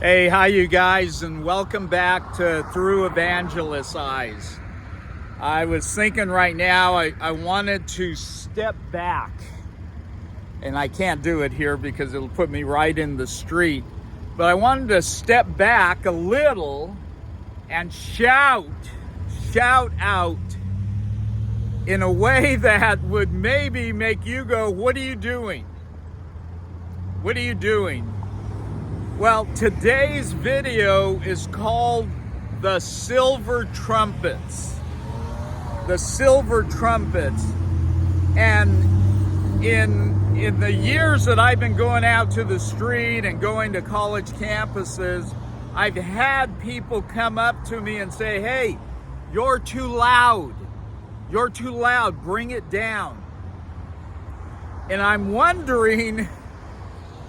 Hey, hi you guys, and welcome back to Through Evangelist's Eyes. I was thinking right now I wanted to step back, and I can't do it here because it'll put me right in the street, but I wanted to step back a little and shout out in a way that would maybe make you go, what are you doing? What are you doing? Well, today's video is called the Silver Trumpets. The Silver Trumpets. And in the years that I've been going out to the street and going to college campuses, I've had people come up to me and say, hey, you're too loud. You're too loud. Bring it down. And I'm wondering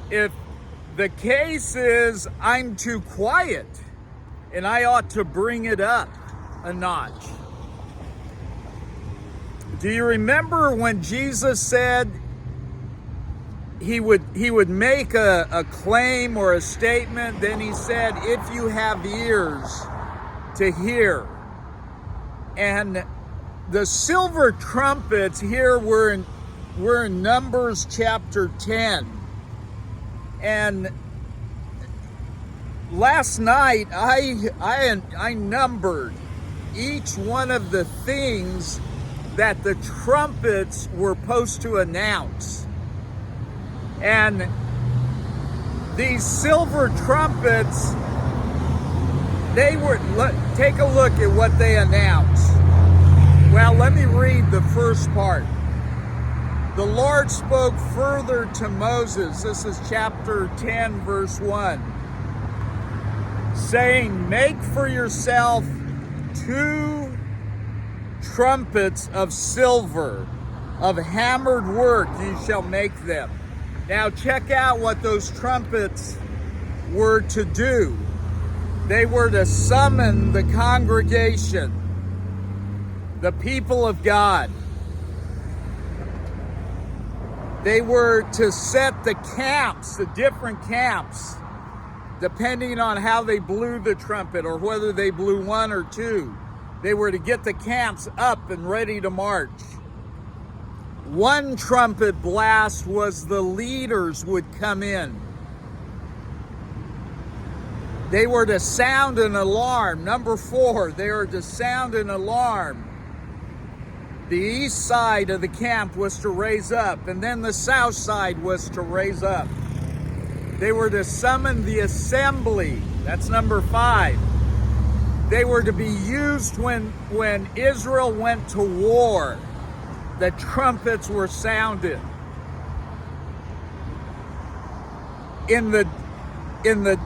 if the case is I'm too quiet and I ought to bring it up a notch. Do you remember when Jesus said he would make a claim or a statement, then he said, if you have ears to hear? And the silver trumpets here we're in Numbers chapter 10. And last night I numbered each one of the things that the trumpets were supposed to announce. And these silver trumpets, take a look at what they announced. Well, let me read the first part. The Lord spoke further to Moses, this is chapter 10, verse 1, saying, make for yourself 2 trumpets of silver, of hammered work you shall make them. Now check out what those trumpets were to do. They were to summon the congregation, the people of God. They were to set the camps, the different camps, depending on how they blew the trumpet or whether they blew 1 or 2. They were to get the camps up and ready to march. 1 trumpet blast was the leaders would come in. They were to sound an alarm. Number 4, they were to sound an alarm. The east side of the camp was to raise up, and then the south side was to raise up. They were to summon the assembly. That's number 5. They were to be used when Israel went to war. The trumpets were sounded. In the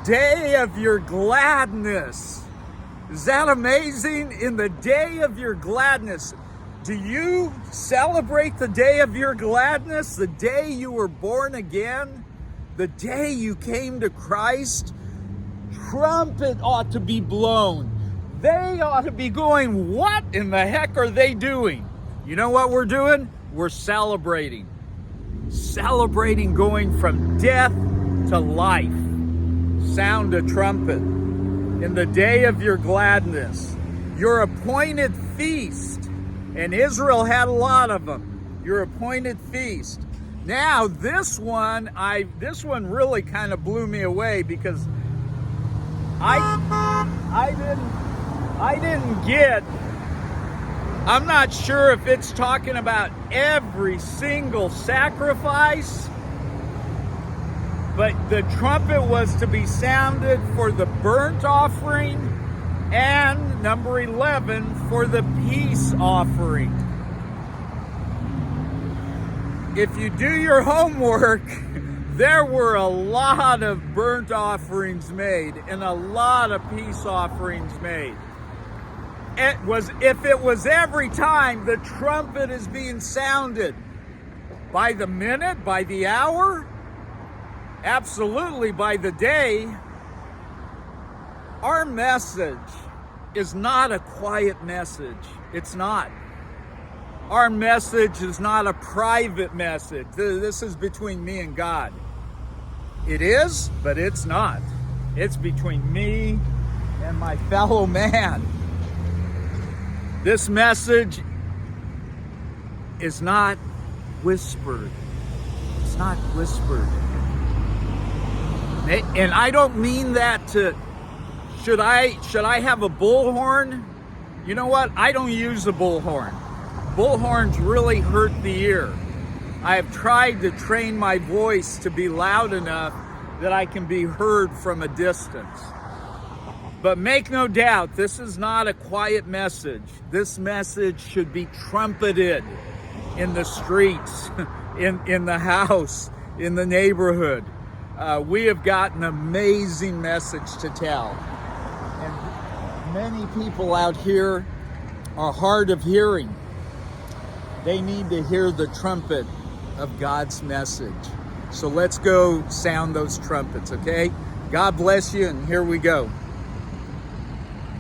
day of your gladness. Is that amazing? In the day of your gladness. Do you celebrate the day of your gladness? The day you were born again? The day you came to Christ? Trumpet ought to be blown. They ought to be going, what in the heck are they doing? You know what we're doing? We're celebrating. Celebrating going from death to life. Sound a trumpet. In the day of your gladness. Your appointed feast. And Israel had a lot of them. Your appointed feast. Now this one really kind of blew me away because I'm not sure if it's talking about every single sacrifice, but the trumpet was to be sounded for the burnt offering and number 11 for the peace offering. If you do your homework, there were a lot of burnt offerings made and a lot of peace offerings made. If it was every time the trumpet is being sounded, by the minute, by the hour, absolutely by the day, our message is not a quiet message. It's not. Our message is not a private message. This is between me and God. It is, but it's not. It's between me and my fellow man. This message is not whispered. It's not whispered. And I don't mean that to, should I have a bullhorn? You know what? I don't use a bullhorn. Bullhorns really hurt the ear. I have tried to train my voice to be loud enough that I can be heard from a distance. But make no doubt, this is not a quiet message. This message should be trumpeted in the streets, in the house, in the neighborhood. We have got an amazing message to tell. And many people out here are hard of hearing. They need to hear the trumpet of God's message. So let's go sound those trumpets, okay? God bless you, and here we go.